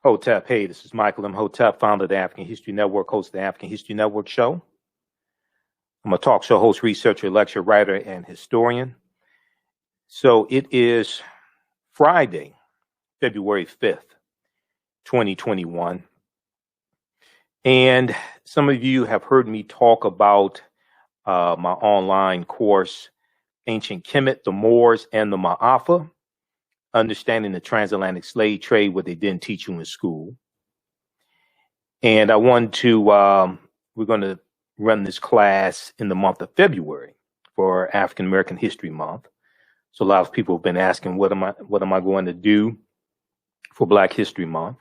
Hotep, hey, this is Michael Imhotep, founder of the African History Network, host of the African History Network show. I'm a talk show host, researcher, lecturer, writer, and historian. So it is Friday, February 5th, 2021. And some of you have heard me talk about my online course, Ancient Kemet, the Moors, and the Maafa, Understanding the Transatlantic Slave Trade, what they didn't teach you in school. And I want to, we're going to run this class in the month of February for African American History Month. So a lot of people have been asking, what am I going to do for Black History Month?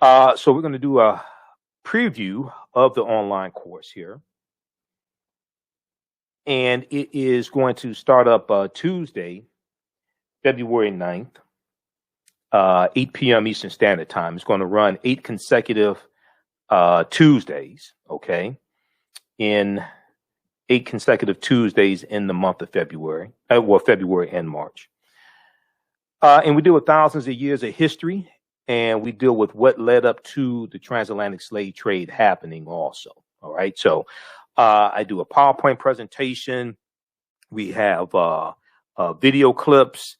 So we're going to do a preview of the online course here. And it is going to start up Tuesday, February 9th, 8 p.m. Eastern Standard Time. It's going to run 8 consecutive Tuesdays, okay, in 8 consecutive Tuesdays in the month of February, February and March. And we deal with thousands of years of history, and we deal with what led up to the transatlantic slave trade happening also, all right? So I do a PowerPoint presentation. We have video clips,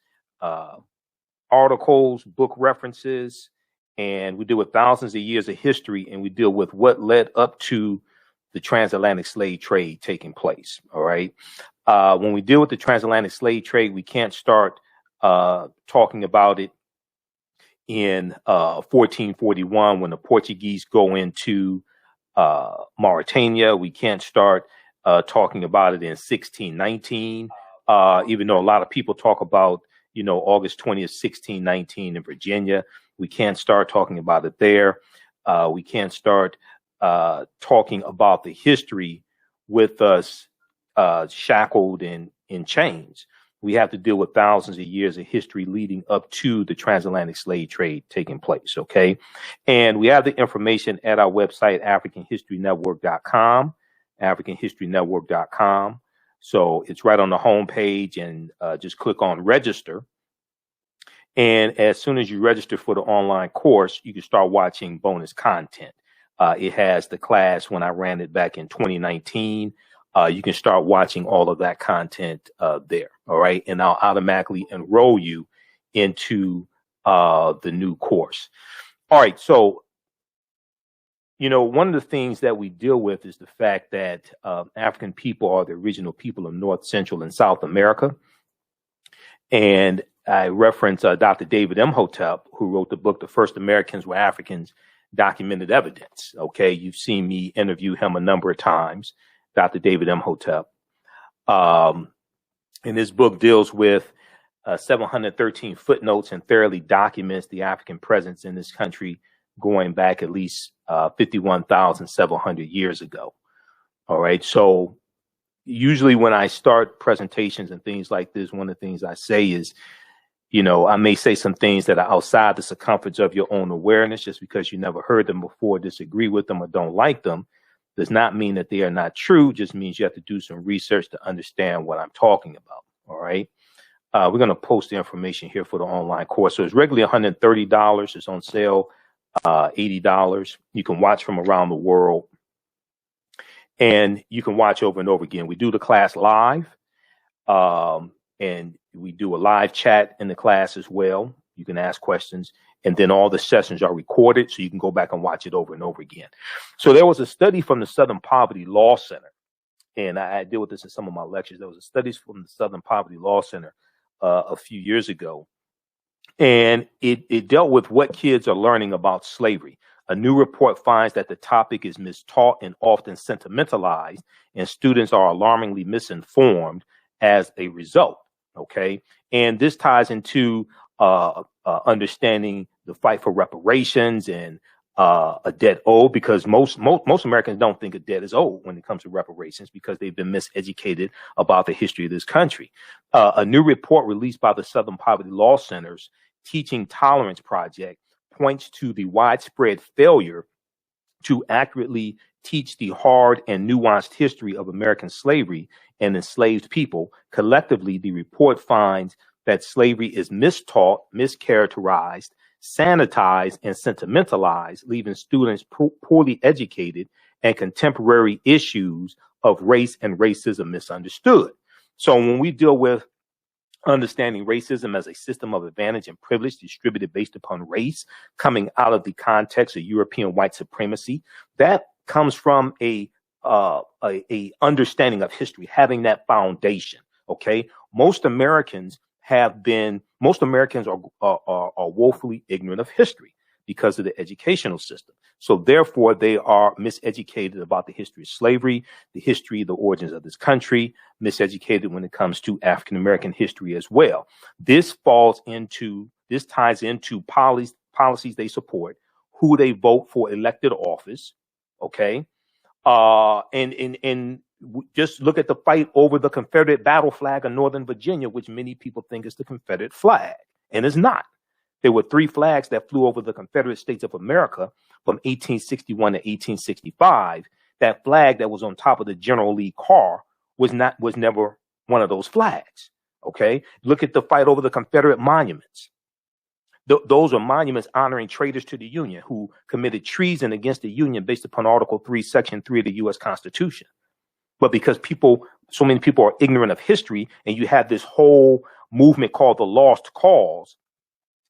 articles, book references, and we deal with thousands of years of history, and we deal with what led up to the transatlantic slave trade taking place. All right. When we deal with the transatlantic slave trade, we can't start talking about it in 1441 when the Portuguese go into Mauritania. We can't start talking about it in 1619, even though a lot of people talk about, you know, August 20th, 1619 in Virginia. We can't start talking about it there. We can't start talking about the history with us shackled in chains. We have to deal with thousands of years of history leading up to the transatlantic slave trade taking place, okay? And we have the information at our website, AfricanHistoryNetwork.com, AfricanHistoryNetwork.com. So it's right on the home page, and just click on register. And as soon as you register for the online course, you can start watching bonus content. It has the class when I ran it back in 2019. You can start watching all of that content there. All right. And I'll automatically enroll you into the new course. All right. So, you know, one of the things that we deal with is the fact that African people are the original people of North, Central, and South America. And I reference Dr. David Imhotep, who wrote the book, The First Americans Were Africans, Documented Evidence. Okay, you've seen me interview him a number of times, Dr. David Imhotep. And this book deals with 713 footnotes and thoroughly documents the African presence in this country going back at least 51,700 years ago. All right, so usually when I start presentations and things like this, one of the things I say is, you know, I may say some things that are outside the circumference of your own awareness just because you never heard them before, disagree with them, or don't like them. Does not mean that they are not true, just means you have to do some research to understand what I'm talking about. All right. We're going to post the information here for the online course. So it's regularly $130. It's on sale, $80. You can watch from around the world, and you can watch over and over again. We do the class live, and we do a live chat in the class as well. You can ask questions, and then all the sessions are recorded, so you can go back and watch it over and over again. So there was a study from the Southern Poverty Law Center, and I deal with this in some of my lectures. There was a study from the Southern Poverty Law Center a few years ago, and it dealt with what kids are learning about slavery. A new report finds that the topic is mistaught and often sentimentalized, and students are alarmingly misinformed as a result. Okay, and this ties into understanding the fight for reparations and a debt owed, because most Americans don't think a debt is owed when it comes to reparations because they've been miseducated about the history of this country. A new report released by the Southern Poverty Law Center's Teaching Tolerance Project points to the widespread failure to accurately teach the hard and nuanced history of American slavery and enslaved people. Collectively, the report finds that slavery is mistaught, mischaracterized, sanitized and sentimentalized, leaving students poorly educated and contemporary issues of race and racism misunderstood. So when we deal with understanding racism as a system of advantage and privilege distributed based upon race, coming out of the context of European white supremacy, that comes from a understanding of history, having that foundation. Okay, most Americans are woefully ignorant of history because of the educational system. So therefore, they are miseducated about the history of slavery, the history, the origins of this country, miseducated when it comes to African American history as well. This ties into policies they support, who they vote for elected office. Okay, and just look at the fight over the Confederate battle flag of Northern Virginia, which many people think is the Confederate flag, and it's not. There were 3 flags that flew over the Confederate States of America from 1861 to 1865. That flag that was on top of the General Lee car was never one of those flags. Okay, look at the fight over the Confederate monuments. Those are monuments honoring traitors to the Union who committed treason against the Union based upon Article 3, Section 3 of the U.S. Constitution. But because so many people are ignorant of history, and you have this whole movement called the Lost Cause,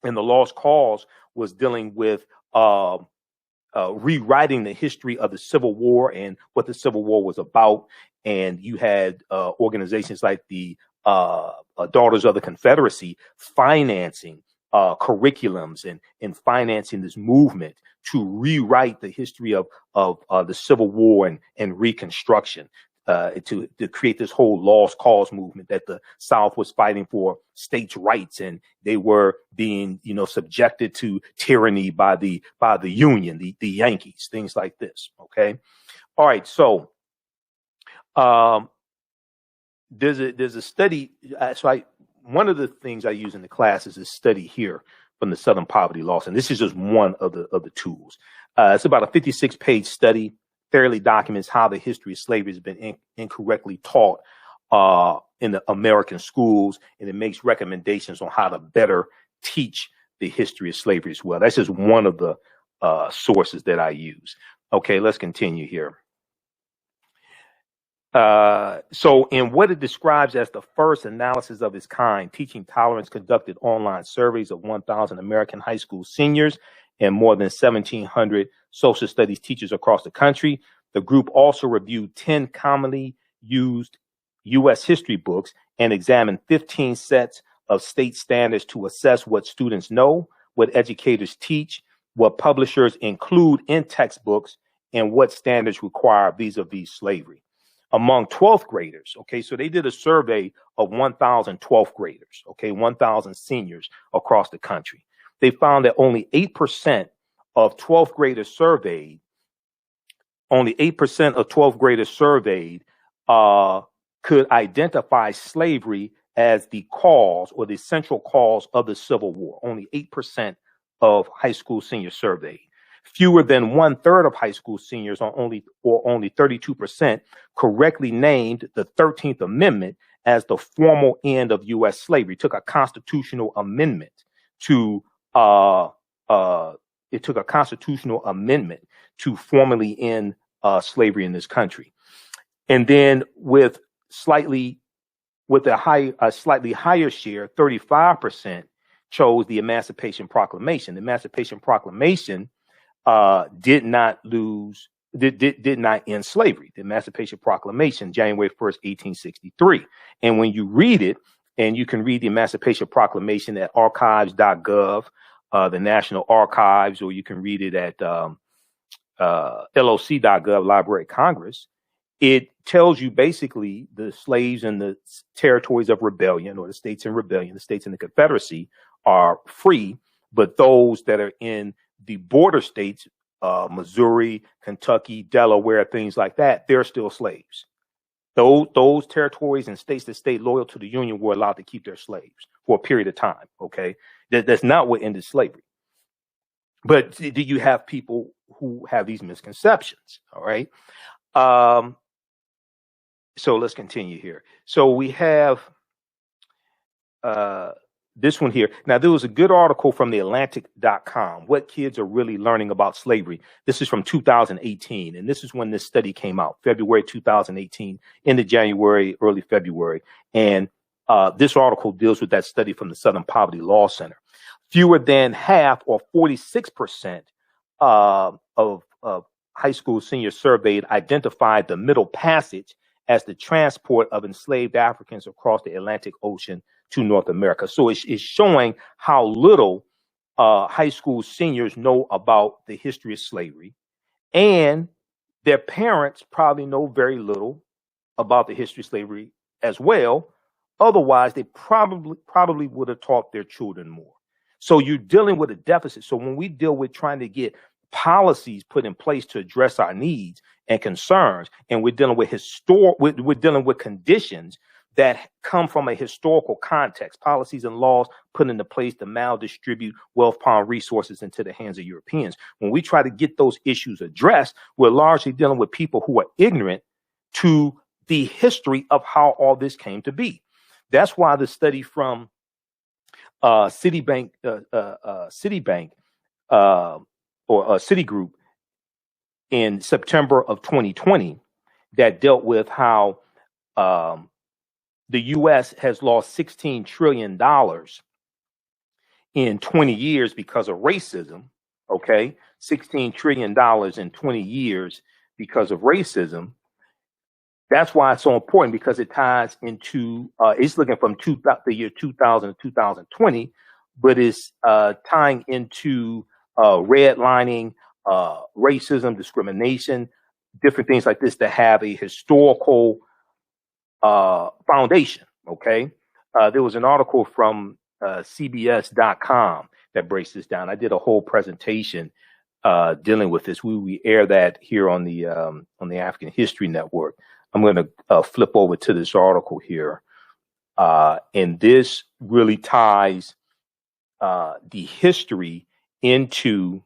and the Lost Cause was dealing with rewriting the history of the Civil War and what the Civil War was about. And you had organizations like the Daughters of the Confederacy financing curriculums and financing this movement to rewrite the history of the Civil War and Reconstruction. To create this whole lost cause movement that the South was fighting for states' rights, and they were being, subjected to tyranny by the Union, the Yankees, things like this. Okay, all right. So there's a study. One of the things I use in the class is a study here from the Southern Poverty Loss, and this is just one of the tools. It's about a 56-page study. Thoroughly documents how the history of slavery has been incorrectly taught in the American schools, and it makes recommendations on how to better teach the history of slavery as well. That's just one of the sources that I use. Okay, let's continue here. So in what it describes as the first analysis of its kind, Teaching Tolerance conducted online surveys of 1,000 American high school seniors and more than 1,700 social studies teachers across the country. The group also reviewed 10 commonly used U.S. history books and examined 15 sets of state standards to assess what students know, what educators teach, what publishers include in textbooks, and what standards require vis-a-vis slavery. Among 12th graders, okay, so they did a survey of 1,000 12th graders, okay, 1,000 seniors across the country. They found that only 8% of 12th graders surveyed, could identify slavery as the cause or the central cause of the Civil War. Only 8% of high school seniors surveyed. Fewer than 1/3 of high school seniors, only 32%, correctly named the 13th Amendment as the formal end of U.S. slavery. It took a constitutional amendment to formally end slavery in this country. And then with a slightly higher share, 35% chose the Emancipation Proclamation. The Emancipation Proclamation did not end slavery. The Emancipation Proclamation, January 1st, 1863. And when you read it, and you can read the Emancipation Proclamation at archives.gov, the National Archives, or you can read it at LOC.gov, Library of Congress. It tells you basically the slaves in the territories of rebellion, or the states in rebellion, the states in the Confederacy, are free, but those that are in the border states, Missouri, Kentucky, Delaware, things like that, they're still slaves. Those territories and states that stayed loyal to the Union were allowed to keep their slaves for a period of time. Okay, that's not what ended slavery. But do you have people who have these misconceptions? All right. So let's continue here. So we have this one here. Now, there was a good article from the Atlantic.com, What Kids Are Really Learning About Slavery. This is from 2018, and this is when this study came out, February 2018, into January, early February. And this article deals with that study from the Southern Poverty Law Center. Fewer than half, or 46%, of high school seniors surveyed identified the Middle Passage as the transport of enslaved Africans across the Atlantic Ocean to North America. So it's showing how little high school seniors know about the history of slavery, and their parents probably know very little about the history of slavery as well. Otherwise, they probably would have taught their children more. So you're dealing with a deficit. So when we deal with trying to get policies put in place to address our needs and concerns, and we're dealing with we're dealing with conditions that come from a historical context, policies and laws put into place to maldistribute wealth, power, and resources into the hands of Europeans. When we try to get those issues addressed, we're largely dealing with people who are ignorant to the history of how all this came to be. That's why the study from Citigroup in September of 2020 that dealt with how the U.S. has lost $16 trillion in 20 years because of racism. Okay, $16 trillion in 20 years because of racism. That's why it's so important, because it ties into, it's looking from the year 2000 to 2020, but it's tying into redlining, racism, discrimination, different things like this that have a historical foundation. Okay. There was an article from CBS.com that breaks this down. I did a whole presentation dealing with this. We air that here on the African History Network. I'm going to flip over to this article here. And this really ties the history into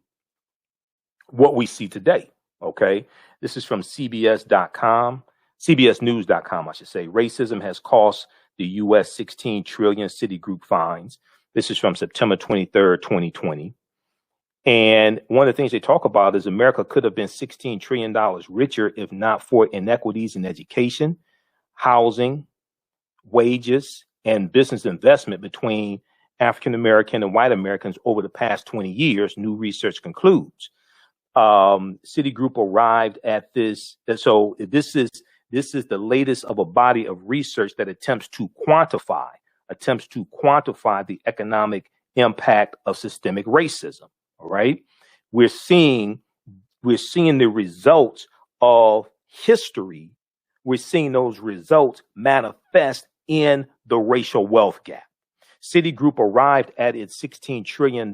what we see today. Okay. This is from CBS.com, CBSnews.com, I should say. Racism has cost the U.S. 16 trillion, Citigroup fines. This is from September 23rd, 2020. And one of the things they talk about is America could have been $16 trillion richer if not for inequities in education, housing, wages, and business investment between African American and white Americans over the past 20 years, new research concludes. Citigroup arrived at this. So this is the latest of a body of research that attempts to quantify the economic impact of systemic racism. All right. We're seeing the results of history. We're seeing those results manifest in the racial wealth gap. Citigroup arrived at its $16 trillion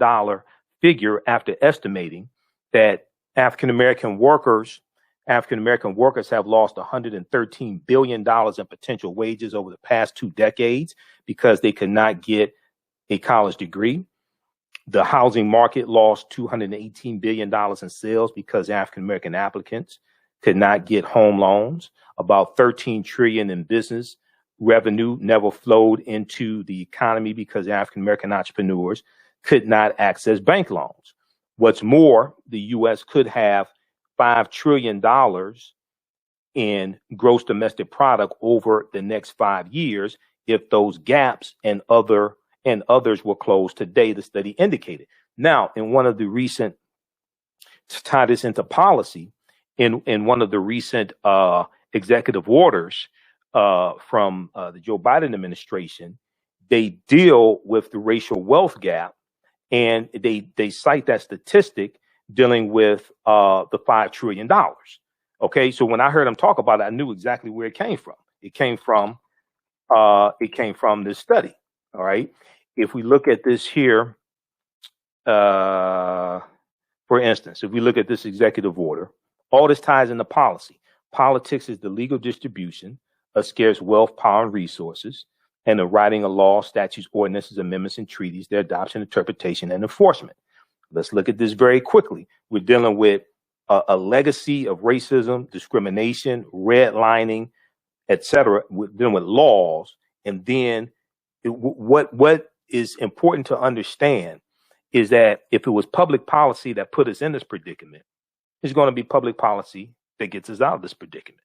figure after estimating that African American workers have lost $113 billion in potential wages over the past 2 decades because they could not get a college degree. The housing market lost $218 billion in sales because African American applicants could not get home loans. About $13 trillion in business revenue never flowed into the economy because African American entrepreneurs could not access bank loans. What's more, the U.S. could have $5 trillion in gross domestic product over the next 5 years if those gaps and others were closed today, the study indicated. Now, in one of the recent, to tie this into policy, in one of the recent executive orders from the Joe Biden administration, they deal with the racial wealth gap, and they cite that statistic dealing with the $5 trillion. Okay, so when I heard him talk about it, I knew exactly where it came from. It came from this study. All right. If we look at this here, for instance, if we look at this executive order, all this ties into policy. Politics is the legal distribution of scarce wealth, power, and resources, and the writing of laws, statutes, ordinances, amendments, and treaties, their adoption, interpretation, and enforcement. Let's look at this very quickly. We're dealing with a legacy of racism, discrimination, redlining, etc. We're dealing with laws, and then what is important to understand is that if it was public policy that put us in this predicament, it's going to be public policy that gets us out of this predicament.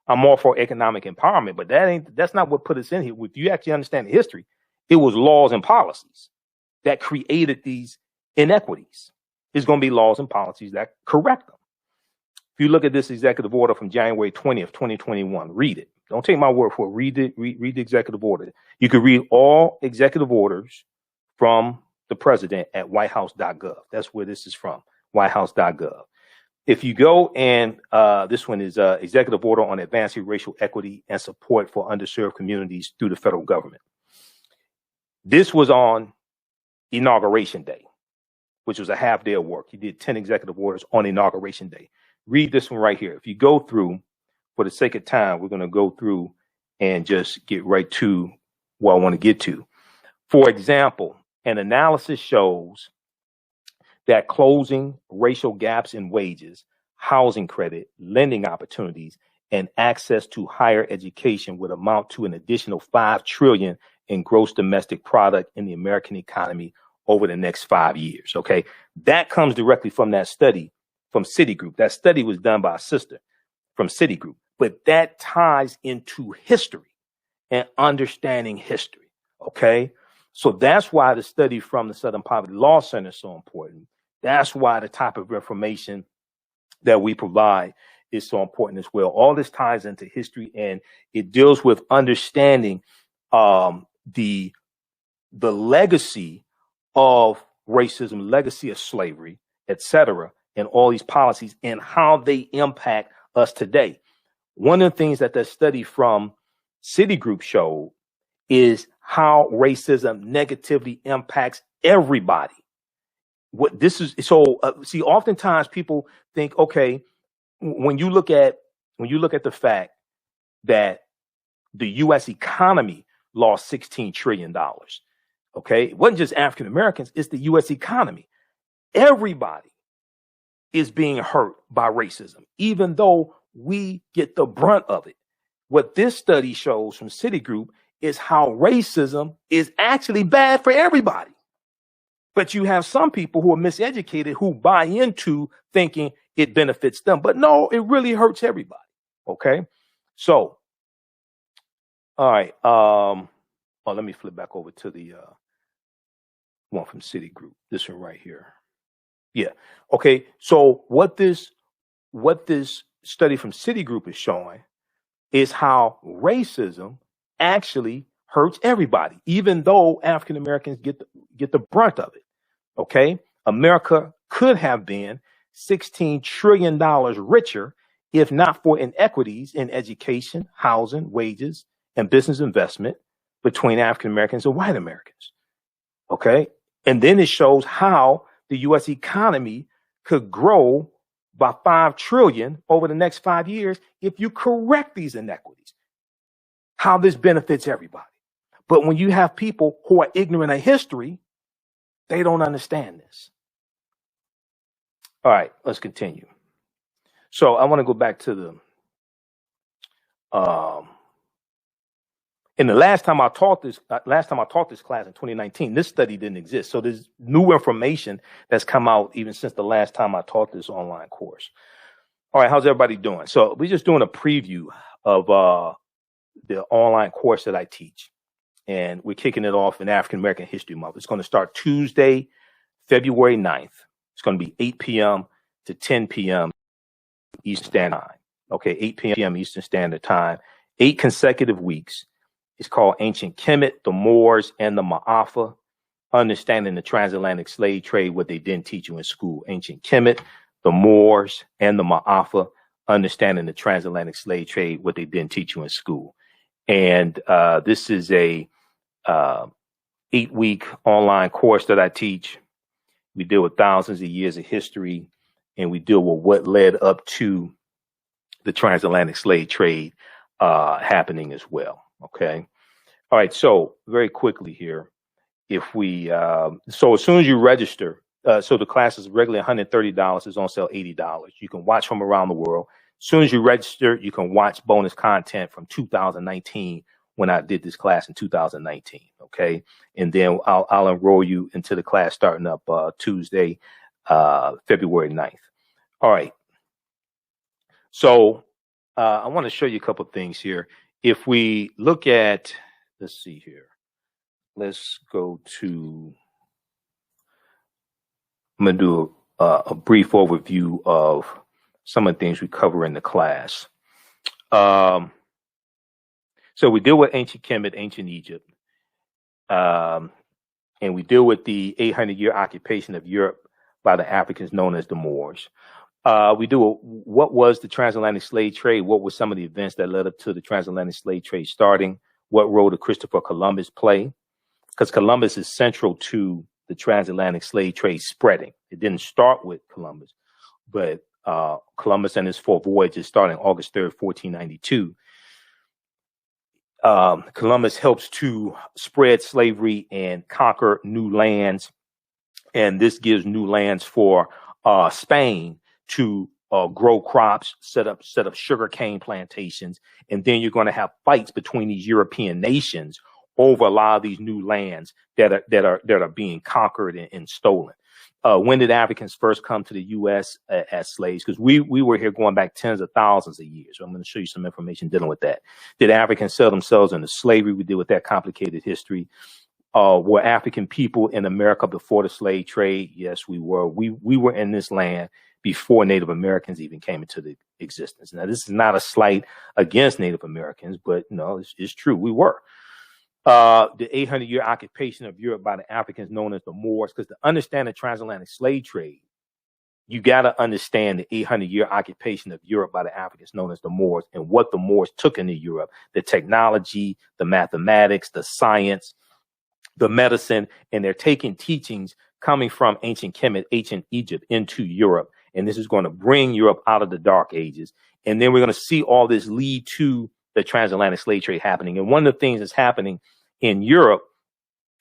I'm all for economic empowerment, but that's not what put us in here. If you actually understand the history, it was laws and policies that created these inequities. It's going to be laws and policies that correct them. If you look at this executive order from January 20th, 2021, read it. Don't take my word for it. Read the executive order. You can read all executive orders from the president at whitehouse.gov. That's where this is from, whitehouse.gov. If you go and this one is executive order on advancing racial equity and support for underserved communities through the federal government. This was on Inauguration Day, which was a half day of work. He did 10 executive orders on Inauguration Day. Read this one right here. If you go through, for the sake of time, we're going to go through and just get right to what I want to get to. For example, an analysis shows that closing racial gaps in wages, housing credit, lending opportunities, and access to higher education would amount to an additional $5 trillion in gross domestic product in the American economy over the next 5 years. Okay, that comes directly from that study from Citigroup. That study was done by a sister from Citigroup, but that ties into history and understanding history. Okay, so that's why the study from the Southern Poverty Law Center is so important. That's why the type of information that we provide is so important as well. All this ties into history, and it deals with understanding the legacy of racism, legacy of slavery, etc., and all these policies and how they impact us today. One of the things that study from Citigroup showed is how racism negatively impacts everybody. What this is, so see, oftentimes people think, okay, when you look at the fact that the U.S. economy lost $16 trillion, okay, it wasn't just African Americans, it's the U.S. economy. Everybody is being hurt by racism, even though we get the brunt of it. What this study shows from Citigroup is how racism is actually bad for everybody. But you have some people who are miseducated who buy into thinking it benefits them. But no, it really hurts everybody. Okay. So, all right. Let me flip back over to the one from Citigroup. This one right here. Yeah. Okay. So what this study from Citigroup is showing is how racism actually hurts everybody, even though African Americans get the brunt of it. Okay, America could have been $16 trillion richer if not for inequities in education, housing, wages, and business investment between African Americans and white Americans. Okay, and then it shows how the U.S. economy could grow by $5 trillion over the next 5 years if you correct these inequities. How this benefits everybody. But when you have people who are ignorant of history, they don't understand this. All right, let's continue. So I want to go back to the and the last time I taught this class in 2019, this study didn't exist. So there's new information that's come out even since the last time I taught this online course. All right, how's everybody doing? So we're just doing a preview of the online course that I teach. And we're kicking it off in African American History Month. It's going to start Tuesday, February 9th. It's going to be 8 p.m. to 10 p.m. Eastern Standard Time. Okay, 8 p.m. Eastern Standard Time. 8 consecutive weeks. It's called Ancient Kemet, the Moors, and the Maafa. Understanding the transatlantic slave trade, what they didn't teach you in school. Ancient Kemet, the Moors, and the Maafa. Understanding the transatlantic slave trade, what they didn't teach you in school. And this is a 8-week online course that I teach. We deal with thousands of years of history, and we deal with what led up to the transatlantic slave trade happening as well. Okay. All right. So very quickly here, if we so as soon as you register, so the class is regularly $130. It's on sale $80. You can watch from around the world. As soon as you register, you can watch bonus content from 2019 when I did this class in 2019. Okay. And then I'll enroll you into the class starting up Tuesday, February 9th. All right. So I want to show you a couple of things here. If we look at, let's see here. Let's go to, I'm going to do a brief overview of some of the things we cover in the class. So we deal with ancient Kemet, ancient Egypt, and we deal with the 800-year occupation of Europe by the Africans known as the Moors. We do what was the transatlantic slave trade? What were some of the events that led up to the transatlantic slave trade starting? What role did Christopher Columbus play? Because Columbus is central to the transatlantic slave trade spreading. It didn't start with Columbus, but Columbus and his 4 voyages starting August 3rd, 1492. Columbus helps to spread slavery and conquer new lands. And this gives new lands for Spain to grow crops, set up sugarcane plantations. And then you're going to have fights between these European nations over a lot of these new lands that are being conquered and stolen. When did Africans first come to the U.S. as slaves? Because we were here going back tens of thousands of years. So I'm going to show you some information dealing with that. Did Africans sell themselves into slavery? We deal with that complicated history. Were African people in America before the slave trade? Yes, we were. We were in this land before Native Americans even came into the existence. Now, this is not a slight against Native Americans, but no, it's true. We were. The 800-year occupation of Europe by the Africans known as the Moors, because to understand the transatlantic slave trade, you got to understand the 800-year occupation of Europe by the Africans known as the Moors and what the Moors took into Europe, the technology, the mathematics, the science, the medicine, and they're taking teachings coming from ancient Kemet, ancient Egypt into Europe. And this is going to bring Europe out of the dark ages. And then we're going to see all this lead to the transatlantic slave trade happening. And one of the things that's happening in Europe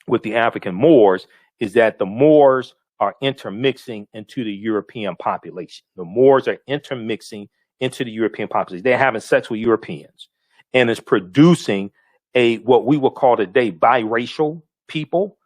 with the African Moors is that the Moors are intermixing into the European population. The Moors are intermixing into the European population. They're having sex with Europeans, and it's producing what we would call today biracial people.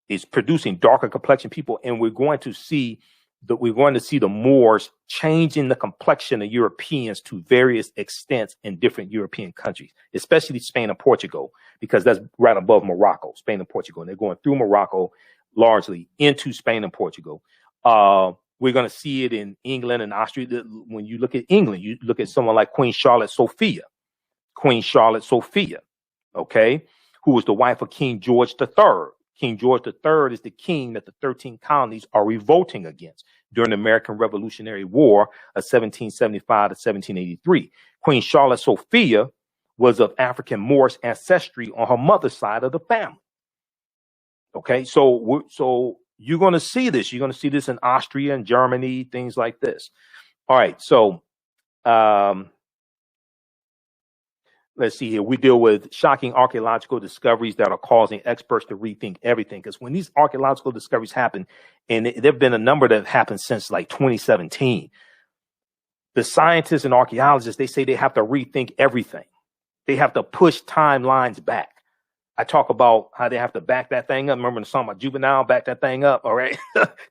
It's producing darker complexion people, and we're going to see the Moors changing the complexion of Europeans to various extents in different European countries, especially Spain and Portugal, because that's right above Morocco, Spain and Portugal. And they're going through Morocco largely into Spain and Portugal. We're going to see it in England and Austria. When you look at England, you look at someone like Queen Charlotte Sophia, okay, who was the wife of King George III. King George III is the king that the 13 colonies are revolting against during the American Revolutionary War of 1775 to 1783. Queen Charlotte Sophia was of African Moorish ancestry on her mother's side of the family. Okay, so you're going to see this. You're going to see this in Austria and Germany, things like this. All right, so let's see here. We deal with shocking archaeological discoveries that are causing experts to rethink everything. Because when these archaeological discoveries happen, and there have been a number that have happened since like 2017, the scientists and archaeologists, they say they have to rethink everything. They have to push timelines back. I talk about how they have to back that thing up. Remember the song about Juvenile, back that thing up, all right?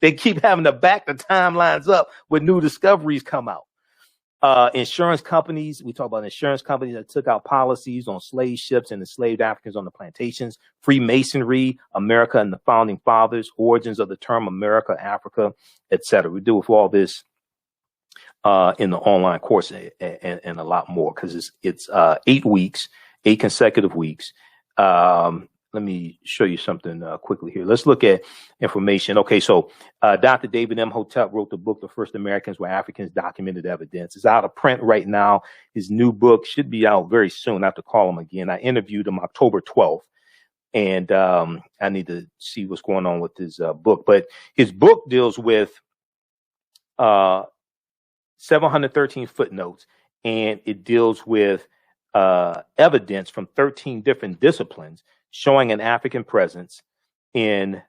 They keep having to back the timelines up when new discoveries come out. Insurance companies, we talk about insurance companies that took out policies on slave ships and enslaved Africans on the plantations, Freemasonry, America and the founding fathers, origins of the term America, Africa, etc. We deal with all this in the online course and a lot more, because it's 8 weeks, 8 consecutive weeks. Let me show you something quickly here. Let's look at information. Okay, so Dr. David Imhotep wrote the book, The First Americans Were Africans, Documented Evidence. It's out of print right now. His new book should be out very soon. I have to call him again. I interviewed him October 12th, and I need to see what's going on with his book. But his book deals with 713 footnotes, and it deals with evidence from 13 different disciplines showing an African presence in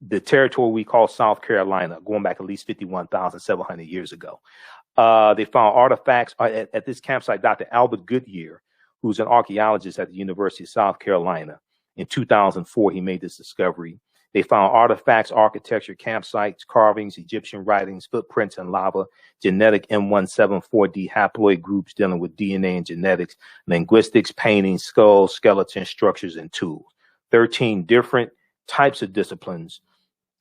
the territory we call South Carolina, going back at least 51,700 years ago. They found artifacts at this campsite. Dr. Albert Goodyear, who's an archaeologist at the University of South Carolina. In 2004, he made this discovery. They found artifacts, architecture, campsites, carvings, Egyptian writings, footprints in lava, genetic M174D haploid groups dealing with DNA and genetics, linguistics, paintings, skulls, skeletons, structures, and tools. 13 different types of disciplines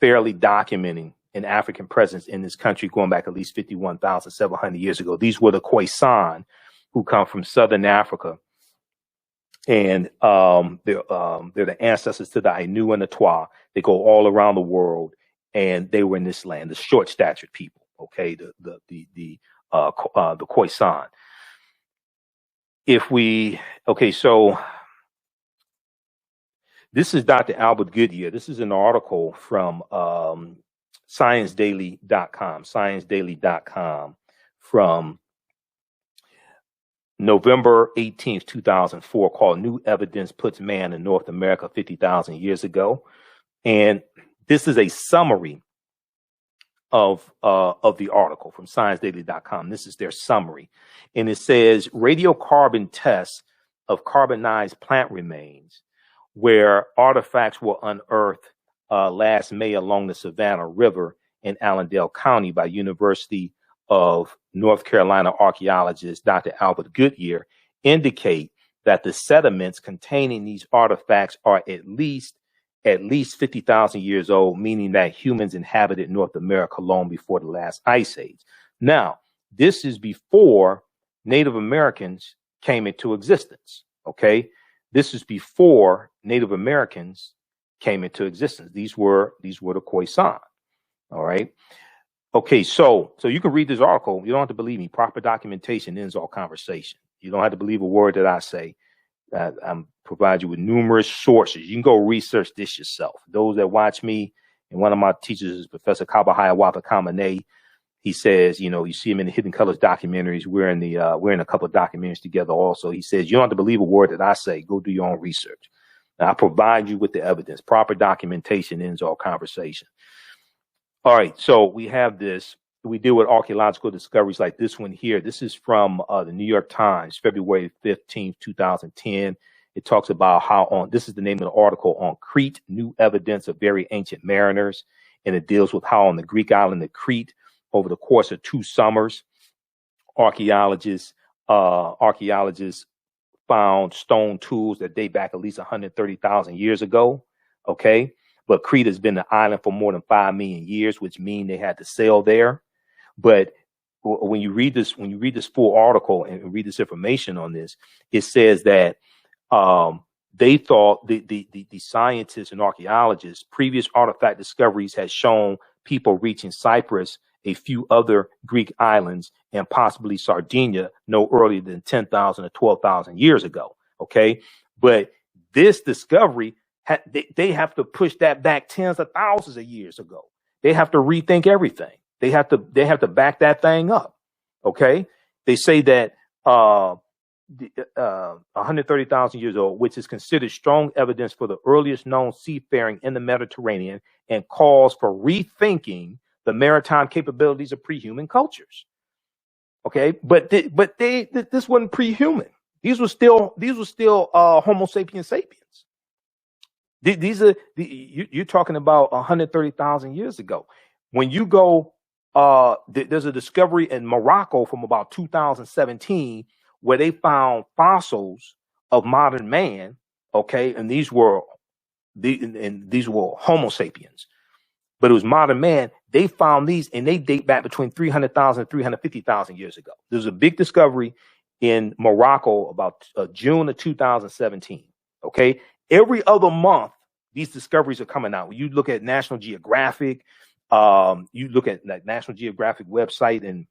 fairly documenting an African presence in this country going back at least 51,700 years ago. These were the Khoisan, who come from Southern Africa. And they're the ancestors to the Ainu and the Twa. They go all around the world, and they were in this land, the short-statured people. Okay, the Khoisan. So this is Dr. Albert Goodyear. This is an article from ScienceDaily.com from November 18th, 2004, called New Evidence Puts Man in North America 50,000 Years Ago. And this is a summary of the article from ScienceDaily.com. This is their summary. And it says radiocarbon tests of carbonized plant remains, where artifacts were unearthed last May along the Savannah River in Allendale County by University of North Carolina archaeologist Dr. Albert Goodyear, indicate that the sediments containing these artifacts are at least 50,000 years old, meaning that humans inhabited North America long before the last ice age. Now, this is before Native Americans came into existence. Okay, this is before Native Americans came into existence. These were the Khoisan. All right. Okay, so you can read this article. You don't have to believe me. Proper documentation ends all conversation. You don't have to believe a word that I say. I'm provide you with numerous sources. You can go research this yourself. Those that watch me, and one of my teachers is Professor Kabahaya Wapakamane. He says, you see him in the Hidden Colors documentaries. We're in a couple of documentaries together also. He says, you don't have to believe a word that I say. Go do your own research. Now, I provide you with the evidence. Proper documentation ends all conversation. All right, so we have this. We deal with archaeological discoveries like this one here. This is from the New York Times, February 15th, 2010. It talks about this is the name of the article, on Crete, new evidence of very ancient mariners. And it deals with how on the Greek island of Crete, over the course of 2 summers, archaeologists found stone tools that date back at least 130,000 years ago. Okay. But Crete has been an island for more than 5 million years, which means they had to sail there. But when you read this full article and read this information on this, it says that they thought the scientists and archaeologists, previous artifact discoveries had shown people reaching Cyprus, a few other Greek islands, and possibly Sardinia no earlier than 10,000 or 12,000 years ago. Okay, but this discovery, they have to push that back tens of thousands of years ago. They have to rethink everything. They have to back that thing up. Okay. They say that 130,000 years old, which is considered strong evidence for the earliest known seafaring in the Mediterranean, and calls for rethinking the maritime capabilities of pre-human cultures. Okay. But this wasn't pre-human. These were still Homo sapiens sapiens. You're talking about 130,000 years ago. When you go, there's a discovery in Morocco from about 2017 where they found fossils of modern man. Okay, and these were Homo sapiens, but it was modern man. They found these, and they date back between 300,000 and 350,000 years ago. There was a big discovery in Morocco about June of 2017. Okay. Every other month, these discoveries are coming out. When you look at National Geographic, you look at like National Geographic website and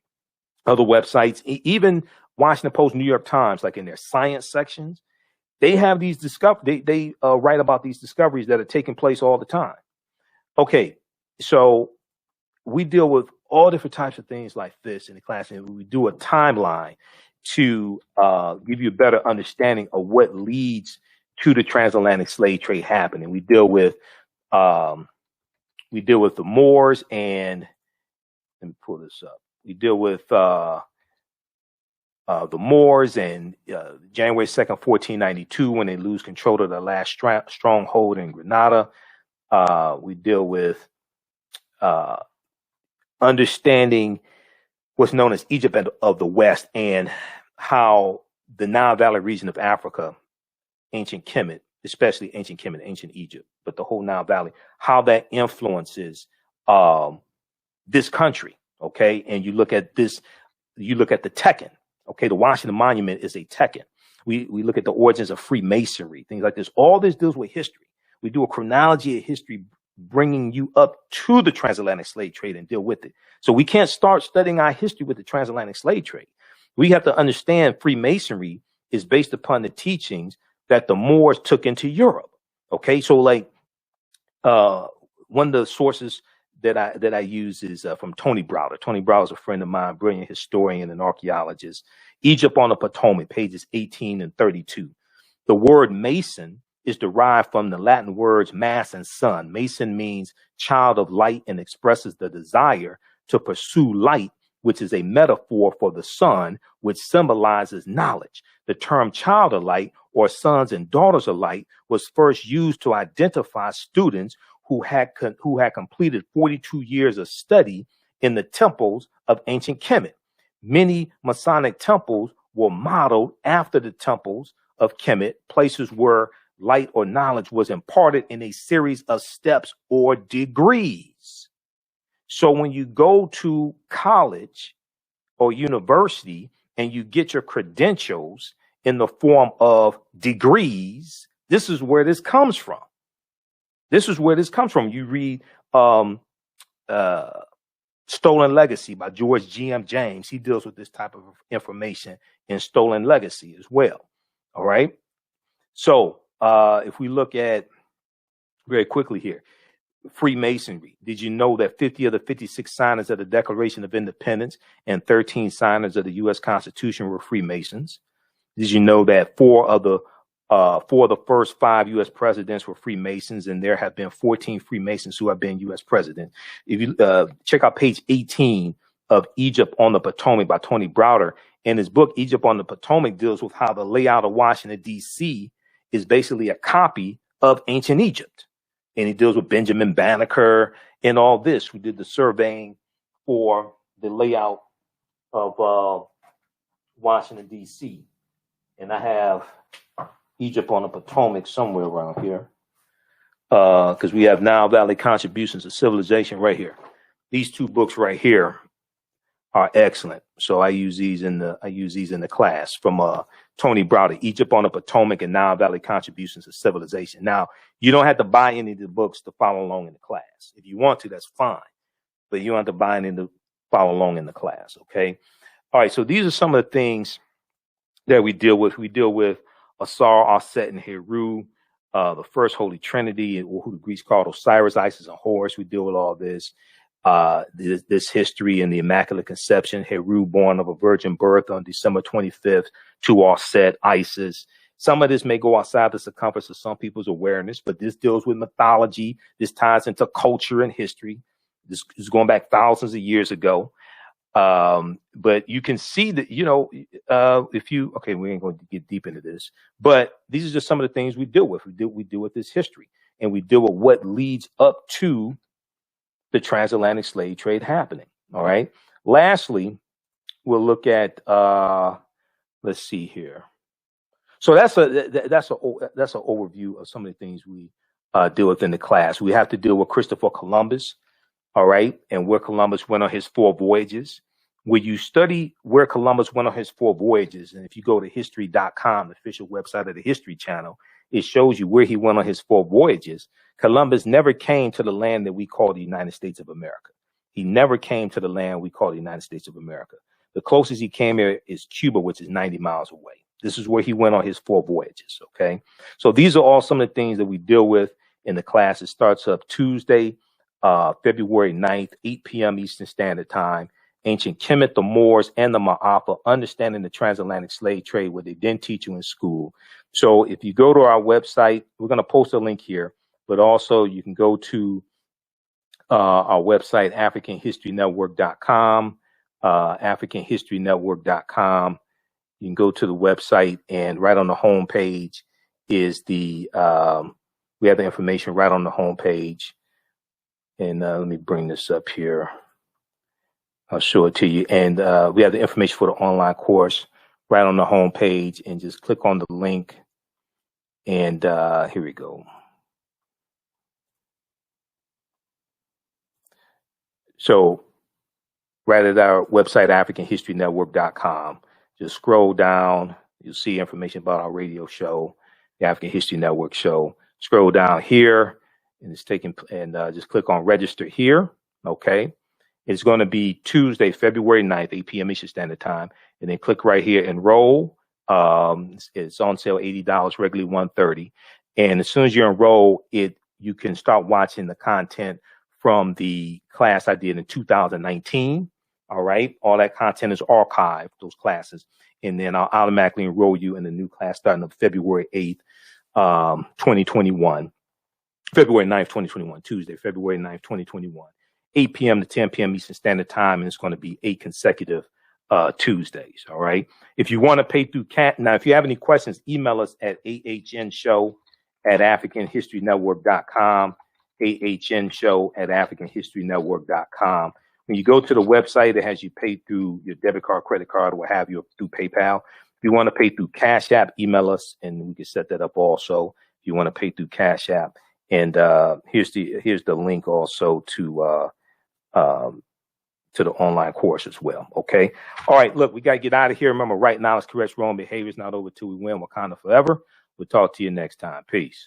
other websites, even Washington Post, New York Times, like in their science sections, they have these they write about these discoveries that are taking place all the time. Okay, so we deal with all different types of things like this in the class, and we do a timeline to give you a better understanding of what leads to the transatlantic slave trade happening. We deal with the Moors, and let me pull this up. We deal with the Moors, and January 2nd, 1492, when they lose control of the last stronghold in Granada. We deal with understanding what's known as Egypt of the West, and how the Nile Valley region of Africa, ancient Kemet, especially ancient Kemet, ancient Egypt, but the whole Nile Valley, how that influences this country. Okay, and you look at this, you look at the Tekken. Okay, the Washington Monument is a Tekken. We look at the origins of Freemasonry, things like this. All this deals with history. We do a chronology of history, bringing you up to the transatlantic slave trade and deal with it. So we can't start studying our history with the transatlantic slave trade. We have to understand Freemasonry is based upon the teachings that the Moors took into Europe. Okay, so like one of the sources that I use is from Tony Browder. Tony Browder is a friend of mine, brilliant historian and archaeologist. Egypt on the Potomac, pages 18 and 32. The word Mason is derived from the Latin words mass and sun. Mason means child of light and expresses the desire to pursue light, which is a metaphor for the sun, which symbolizes knowledge. The term child of light, or sons and daughters of light, was first used to identify students who had completed 42 years of study in the temples of ancient Kemet. Many Masonic temples were modeled after the temples of Kemet, places where light or knowledge was imparted in a series of steps or degrees. So when you go to college or university and you get your credentials in the form of degrees, this is where this comes from. This is where this comes from. You read Stolen Legacy by George G.M. James. He deals with this type of information in Stolen Legacy as well. All right. So if we look at very quickly here, Freemasonry. Did you know that 50 of the 56 signers of the Declaration of Independence and 13 signers of the U.S. Constitution were Freemasons? Did you know that four of the first 5 U.S. presidents were Freemasons, and there have been 14 Freemasons who have been U.S. president? If you check out page 18 of Egypt on the Potomac by Tony Browder, in his book, Egypt on the Potomac deals with how the layout of Washington, D.C. is basically a copy of ancient Egypt. And he deals with Benjamin Banneker and all this. We did the surveying for the layout of Washington, D.C. And I have Egypt on the Potomac somewhere around here, because we have Nile Valley Contributions to Civilization right here. These 2 books right here are excellent. So I use these in the class from Tony Browder, Egypt on the Potomac and Nile Valley Contributions to Civilization. Now, you don't have to buy any of the books to follow along in the class. If you want to, that's fine, but you don't have to buy any to follow along in the class. Okay. All right. So these are some of the things that we deal with. We deal with Asar, Aset, and Heru, the first Holy Trinity, who the Greeks called Osiris, Isis, and Horus. We deal with all this. This history and the Immaculate Conception, Heru born of a virgin birth on December 25th to Aset, Isis. Some of this may go outside the circumference of some people's awareness, but this deals with mythology. This ties into culture and history. This is going back thousands of years ago. But you can see that, okay, we ain't going to get deep into this, but these are just some of the things we deal with. We deal with this history, and we deal with what leads up to the transatlantic slave trade happening. All right. Lastly, we'll look at, let's see here. So that's an overview of some of the things we deal with in the class. We have to deal with Christopher Columbus. All right. And where Columbus went on his 4 voyages. When you study where Columbus went on his 4 voyages, and if you go to history.com, the official website of the History Channel, it shows you where he went on his 4 voyages. Columbus never came to the land that we call the United States of America. He never came to the land we call the United States of America. The closest he came here is Cuba, which is 90 miles away. This is where he went on his 4 voyages. Okay. So these are all some of the things that we deal with in the class. It starts up Tuesday, February 9th, 8 p.m. Eastern Standard Time. Ancient Kemet, the Moors, and the Maafa, understanding the transatlantic slave trade, what they didn't teach you in school. So if you go to our website, we're going to post a link here, but also you can go to our website, AfricanHistoryNetwork.com, AfricanHistoryNetwork.com, You can go to the website, and right on the home page is the we have the information right on the home page. And let me bring this up here. I'll show it to you. And we have the information for the online course right on the home page, and just click on the link. And here we go. So right at our website, AfricanHistoryNetwork.com, just scroll down. You'll see information about our radio show, the African History Network show. Scroll down here, and it's taking, and just click on register here. Okay. It's going to be Tuesday, February 9th, 8 p.m. Eastern Standard Time. And then click right here, enroll. It's on sale $80, regularly $130. And as soon as you enroll, you can start watching the content from the class I did in 2019. All right. All that content is archived, those classes. And then I'll automatically enroll you in the new class starting on February 8th, 2021. February 9th, 2021, Tuesday, February 9th, 2021. 8 p.m. to 10 p.m. Eastern Standard Time, and it's going to be 8 consecutive Tuesdays. All right. If you want to pay through now, if you have any questions, email us at ahnshow@AfricanHistoryNetwork.com, ahnshow@AfricanHistoryNetwork.com. When you go to the website, it has you pay through your debit card, credit card, or what have you, through PayPal. If you want to pay through Cash App, email us, and we can set that up also. If you want to pay through Cash App, and here's the link also to the online course as well. Okay. All right. Look, we got to get out of here. Remember, right now it's correct wrong behaviors, not over till we win. Wakanda forever. We'll talk to you next time. Peace.